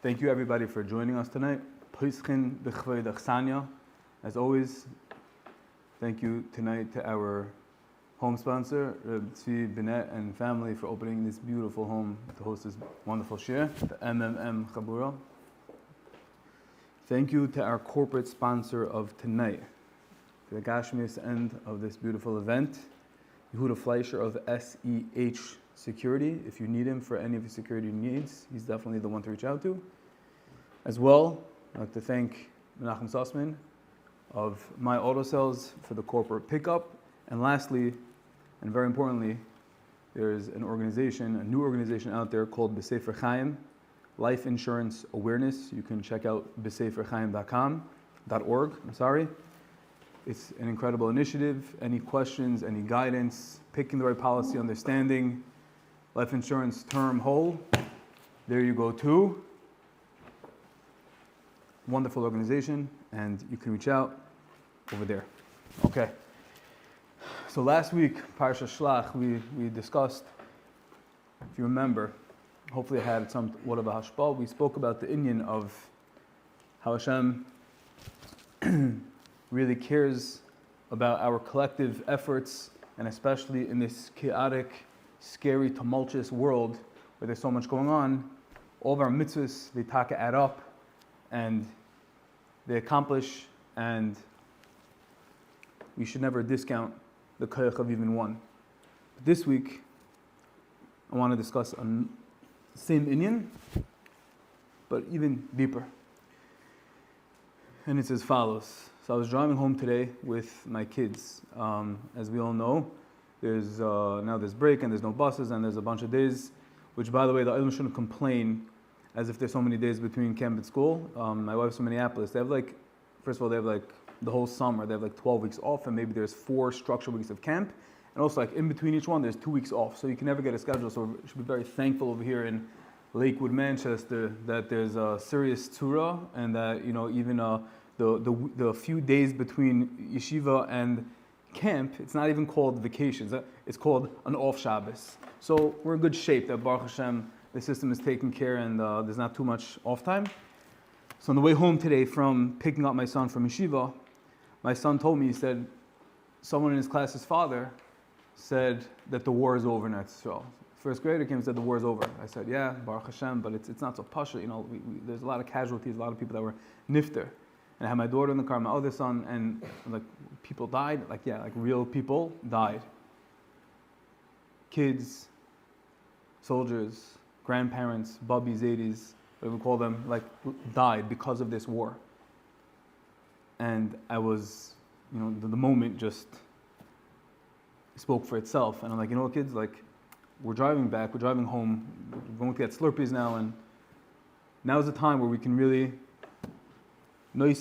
Thank you everybody for joining us tonight. As always, thank you tonight to our home sponsor, Tzvi Binet and family, for opening this beautiful home to host this wonderful shir, the MMM Chabura. Thank you to our corporate sponsor of tonight, the Gashmius end of this beautiful event, Yehuda Fleischer of SEH Security. If you need him for any of your security needs, he's definitely the one to reach out to. As well, I'd like to thank Menachem Sussman of My Auto Sales for the corporate pickup. And lastly, and very importantly, there's a new organization out there called B'Sefer Chaim, Life Insurance Awareness. You can check out b'seferchaim.org. It's an incredible initiative. Any questions, any guidance, picking the right policy, understanding life insurance term whole, there you go too. Wonderful organization, and you can reach out over there. Okay. So last week, Parsha Shlach, we discussed, if you remember, hopefully I had somewhat of a hashpah, we spoke about the inyan of how Hashem really cares about our collective efforts, and especially in this chaotic, scary, tumultuous world where there's so much going on. All of our mitzvahs, they add up, and they accomplish, and we should never discount the koyach of even one. But this week, I want to discuss the same inyan, but even deeper. And it's as follows. So I was driving home today with my kids. As we all know, there's now there's break and there's no buses and there's a bunch of days, which, by the way, the Ilm shouldn't complain as if there's so many days between camp and school. My wife's from Minneapolis. They have first of all, they have the whole summer. They have 12 weeks off, and maybe there's 4 structured weeks of camp. And also in between each one, there's 2 weeks off. So you can never get a schedule. So we should be very thankful over here in Lakewood, Manchester, that there's a serious tzura, and that even the few days between yeshiva and camp, it's not even called vacations. It's called an off Shabbos. So we're in good shape that Baruch Hashem, the system is taken care, and there's not too much off time. So on the way home today from picking up my son from yeshiva, my son told me, he said, someone in his class's father said that the war is over in Israel. First grader came and said the war is over. I said, yeah, Baruch Hashem, but it's not so pasha. There's a lot of casualties, a lot of people that were nifter. And I had my daughter in the car, my other son, and people died. Real people died. Kids, soldiers, grandparents, bubbies, 80s, whatever we call them, died because of this war. And I was, the moment just spoke for itself. And I'm like, kids, we're driving back, we're driving home, we're going to get Slurpees now, and now's the time where we can really, where we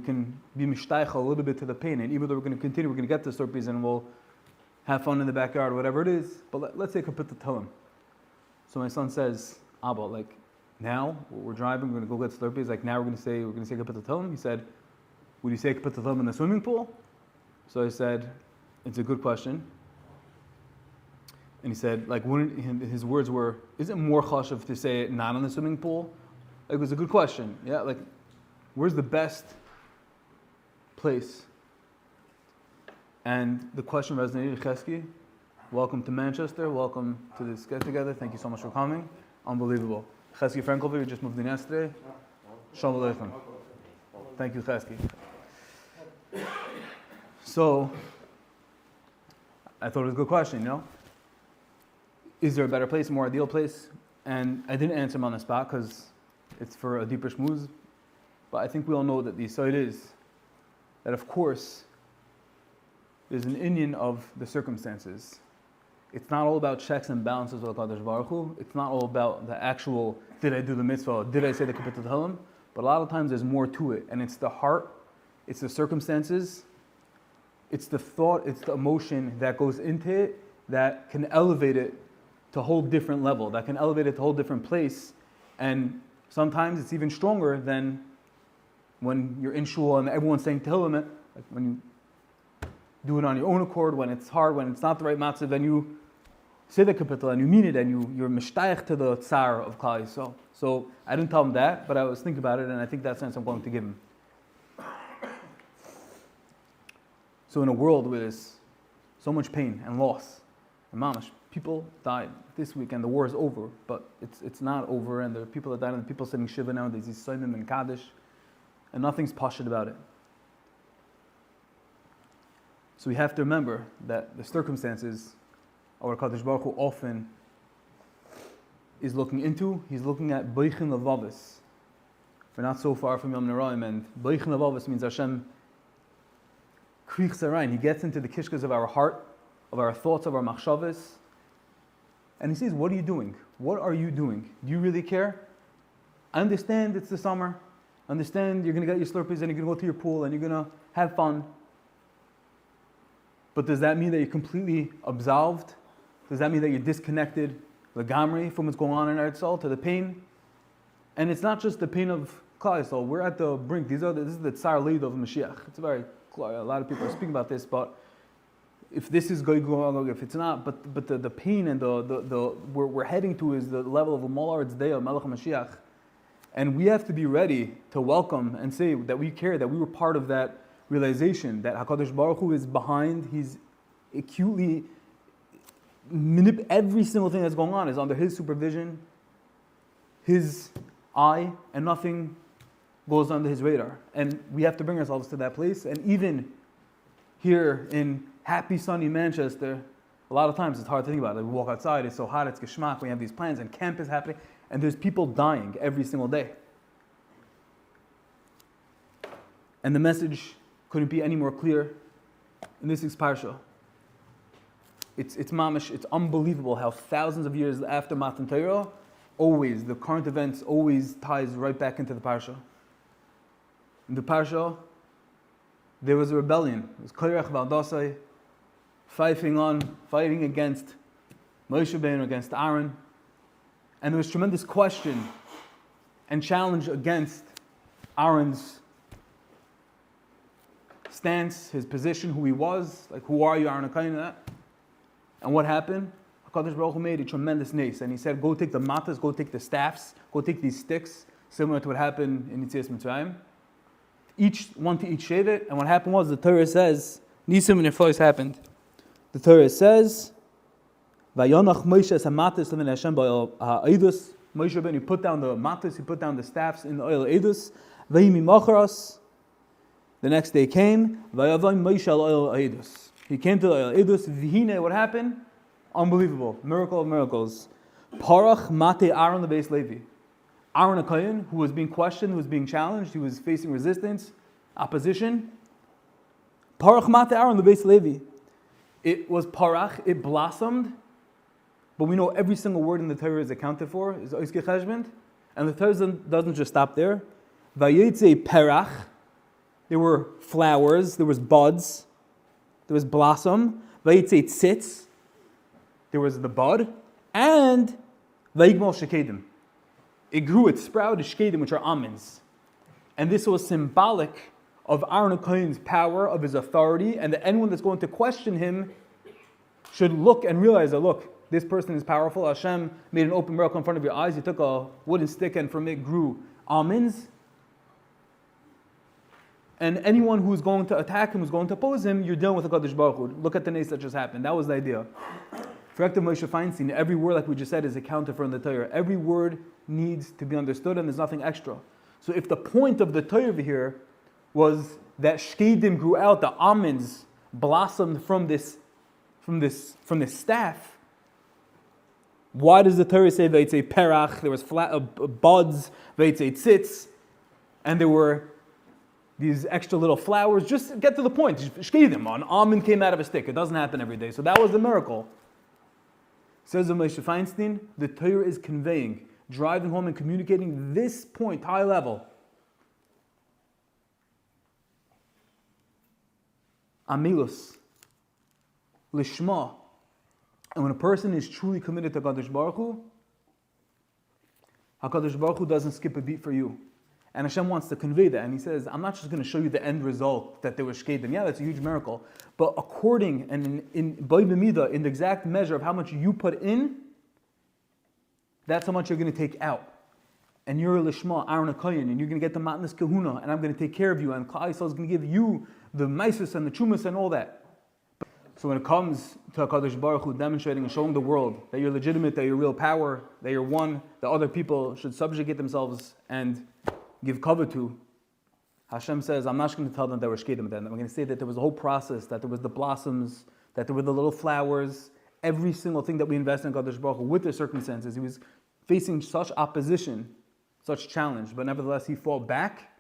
can be mishtaycha a little bit to the pain. And even though we're going to continue, we're going to get the Slurpees and we'll have fun in the backyard, whatever it is, but let's say kaput to tell him. So my son says, Abba, now we're driving, we're going to go get Slurpees, now we're going to say kaput to tell him. He said, would you say kaput to tell him in the swimming pool? So I said, it's a good question. And he said, his words were, is it more chashuv to say it not in the swimming pool? It was a good question. Yeah, where's the best place? And the question resonated. Chesky, welcome to Manchester. Welcome to this get together. Thank you so much for coming. Unbelievable. Chesky Frankovic, you just moved in yesterday. Shalom Aleichem. Thank you, Chesky. So, I thought it was a good question, Is there a better place, a more ideal place? And I didn't answer him on the spot because it's for a deeper shmooze. But I think we all know that the side is that, of course, there's an inyan of the circumstances. It's not all about checks and balances with HaKadosh Baruch Hu. It's not all about the actual, did I do the mitzvah, did I say the kaput tehillim? But a lot of times there's more to it. And it's the heart, it's the circumstances, it's the thought, it's the emotion that goes into it that can elevate it to a whole different level, that can elevate it to a whole different place. And sometimes it's even stronger than when you're in shul and everyone's saying tehillim, when you do it on your own accord, when it's hard, when it's not the right matzah, then you say the kapitel and you mean it and you're mishtayach to the tsar of Klal Yisrael. So I didn't tell him that, but I was thinking about it, and I think that's the sense I'm going to give him. So in a world where there's so much pain and loss, and mamash, people died this week and the war is over, but it's not over, and there are people that died, and the people sitting shiva nowadays, these Simon and Kaddish, and nothing's pashut about it. So we have to remember that the circumstances our Kadosh Baruch Hu often is looking into, he's looking at Beichen Lavavis. We're not so far from Yom Naraim, and Beichen Lavavis means Hashem krichs arayin. He gets into the kishkas of our heart, of our thoughts, of our machshavas, and he says, what are you doing? What are you doing? Do you really care? I understand it's the summer. I understand you're going to get your Slurpees and you're going to go to your pool and you're going to have fun. But does that mean that you're completely absolved? Does that mean that you're disconnected, legamri, from what's going on in Eretz Yisrael, to the pain? And it's not just the pain of Klal Yisrael. We're at the brink. This is the Tsar Leid of Mashiach. It's a lot of people are speaking about this, but if this is going on, if it's not, but the pain and the we're heading to is the level of a Molar Tzdeya, Melech Mashiach. And we have to be ready to welcome and say that we care, that we were part of that realization, that HaKadosh Baruch Hu is behind, he's acutely, every single thing that's going on is under his supervision, his eye, and nothing goes under his radar. And we have to bring ourselves to that place. And even here in happy sunny Manchester, a lot of times it's hard to think about it. We walk outside, it's so hot, it's geschmack, we have these plans, and camp is happening, and there's people dying every single day. And the message couldn't be any more clear in this week's parsha. It's mamish, it's unbelievable how thousands of years after Matan Torah, always, the current events always ties right back into the parsha. In the parsha, there was a rebellion. It was Koyrach Valdasai, fighting against Moshe Rabbeinu, against Aaron. And there was tremendous question and challenge against Aaron's stance, his position, who he was, like, who are you, Aaron HaKohen, that? And what happened? HaKadosh Baruch Hu made a tremendous nace, and he said, go take the matas, go take the staffs, go take these sticks, similar to what happened in Yetzias Mitzrayim. One to each shevet, and what happened was, the Torah says, Nisim and Neflois happened. The Torah says, Vayonach Moshe es hamatas levin Hashem ba'edus. Moshe Rabbeinu put down the matas, he put down the staffs in the oil edus. Vayimi macharas. The next day came, Vayavim Moshe al oil edus. He came to the oil edus. Vihine, what happened? Unbelievable, miracle of miracles. Parach mate Aaron the Beis Levi. Aaron HaKohen, who was being questioned, who was being challenged, he was facing resistance, opposition. Parach mate Aaron the Beis Levi. It was parach, it blossomed, but we know every single word in the Torah is accounted for, is oiske cheshbon, and the Torah doesn't just stop there. Vayetze perach, there were flowers, there was buds, there was blossom. Vayetze tzitz, there was the bud, and vayigmol shekedim. It grew, it sprouted shkedim, which are almonds. And this was symbolic of Aaron HaKohen's power, of his authority, and that anyone that's going to question him should look and realize that, look, this person is powerful. Hashem made an open miracle in front of your eyes. He took a wooden stick and from it grew almonds. And anyone who's going to attack him, who's going to oppose him, you're dealing with a Kadosh Baruch Hu. Look at the nace that just happened. That was the idea. For Moshe Feinstein, every word, like we just said, is accounted for in the Torah. Every word needs to be understood, and there's nothing extra. So if the point of the Torah over here was that shkedim grew out, the almonds blossomed from this staff, why does the Torah say vayitze perach? There was buds, vayitze tzitz, and there were these extra little flowers. Just get to the point. Shkedim, an almond came out of a stick. It doesn't happen every day. So that was the miracle. Says Moshe Feinstein, the Torah is conveying, driving home and communicating this point, high level. Amilus, lishma. And when a person is truly committed to HaKadosh Baruch Hu, HaKadosh Baruch Hu doesn't skip a beat for you. And Hashem wants to convey that. And he says, I'm not just going to show you the end result, that they were shkedim. Yeah, that's a huge miracle. But according and in the exact measure of how much you put in, that's how much you're going to take out. And you're a lishma, Aaron Akayin, and you're going to get the matnas kahuna, and I'm going to take care of you, and Klal Yisrael is going to give you the maisus and the chumas and all that. So when it comes to HaKadosh Baruch Hu demonstrating and showing the world that you're legitimate, that you're real power, that you're one, that other people should subjugate themselves and give cover to, Hashem says, I'm not going to tell them that we're shkedim then. I'm going to say that there was a whole process, that there was the blossoms, that there were the little flowers, every single thing that we invest in HaKadosh Baruch Hu with their circumstances. He was facing such opposition, such challenge, but nevertheless he fought back.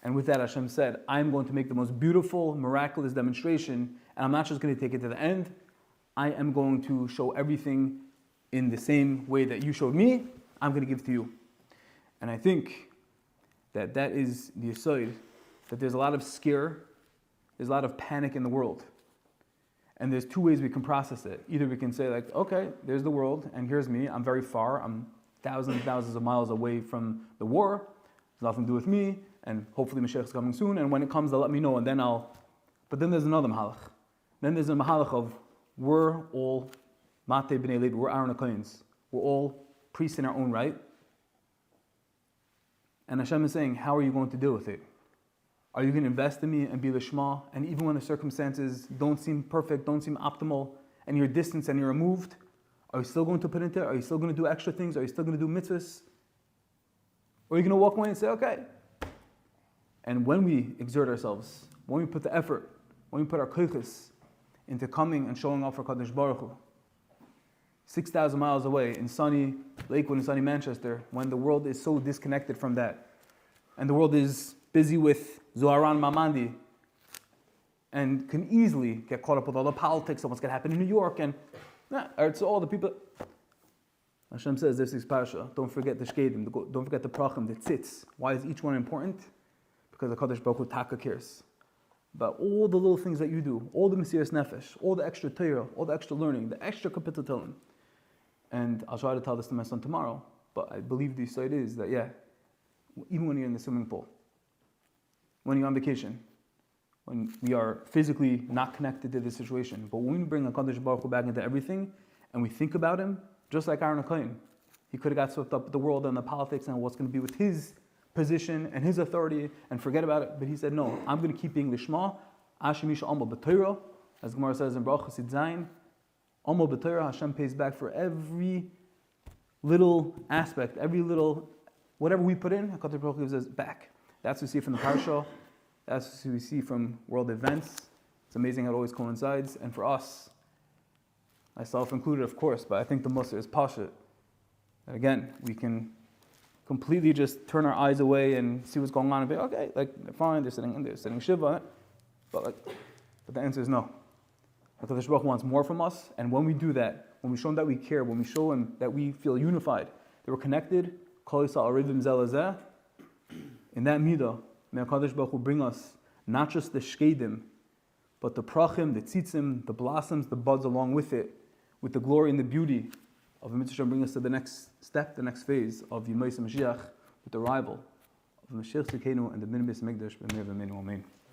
And with that, Hashem said, I'm going to make the most beautiful, miraculous demonstration, and I'm not just going to take it to the end. I am going to show everything in the same way that you showed me, I'm going to give to you. And I think that that is the aside, that there's a lot of scare, there's a lot of panic in the world. And there's two ways we can process it. Either we can say like, okay, there's the world, and here's me, I'm very far, I'm thousands and thousands of miles away from the war, it's nothing to do with me, and hopefully Mashiach is coming soon, and when it comes, they'll let me know, and then But then there's another mahalach. Then there's a mahalach of, we're all Mate B'nai Levi, we're Aaron HaKoyens. We're all priests in our own right. And Hashem is saying, how are you going to deal with it? Are you going to invest in me and be Lishma, and even when the circumstances don't seem perfect, don't seem optimal, and you're distant and you're removed, are you still going to put into it? Are you still going to do extra things? Are you still going to do mitzvahs? Or are you going to walk away and say, okay? And when we exert ourselves, when we put the effort, when we put our koiches into coming and showing off for Kadosh Baruch Hu, 6,000 miles away in sunny Lakewood and sunny Manchester, when the world is so disconnected from that, and the world is busy with Zoharan Mamandi, and can easily get caught up with all the politics of what's going to happen in New York, and it's all the people. Hashem says, this is Parsha, don't forget the Shkedim, don't forget the Prachim, the Tzitz. Why is each one important? Because the Kadosh Baruch Hu Taka cares about all the little things that you do, all the Mesiras Nefesh, all the extra Torah, all the extra learning, the extra Kapitel Tehillim. And I'll try to tell this to my son tomorrow, but I believe the side is that, even when you're in the swimming pool, when you're on vacation, when we are physically not connected to the situation, but when we bring HaKadosh Baruch Hu back into everything, and we think about him, just like Aaron HaKohen, he could have got swept up with the world and the politics and what's going to be with his position and his authority and forget about it, but he said, no, I'm going to keep being Lishma, Ashemisha Amal B'Torah, as Gemara says in Baruch Hasid Zayin, Amal B'Torah, Hashem pays back for every little aspect, every little, whatever we put in, HaKadosh Baruch Hu gives us back. That's what we see from the Parsha, that's what we see from world events. It's amazing how it always coincides, and for us, myself included, of course, but I think the Musar is Pashat. And again, we can completely just turn our eyes away and see what's going on and be, okay, like, they're fine, they're sitting Shiva, but the answer is no. HaKadosh Baruch Hu wants more from us, and when we do that, when we show him that we care, when we show him that we feel unified, that we're connected, Kol Yisrael Arivim Zeh Lezeh, in that midah, may HaKadosh Baruch Hu bring us not just the shkedim, but the prachim, the tzitzim, the blossoms, the buds along with it, with the glory and the beauty of the mitzvah, bring us to the next step, the next phase of Yemais Mashiach, with the arrival of Mashiach Tzidkenu and the Min Beis Mikdash, B'meir V'meinu Amen.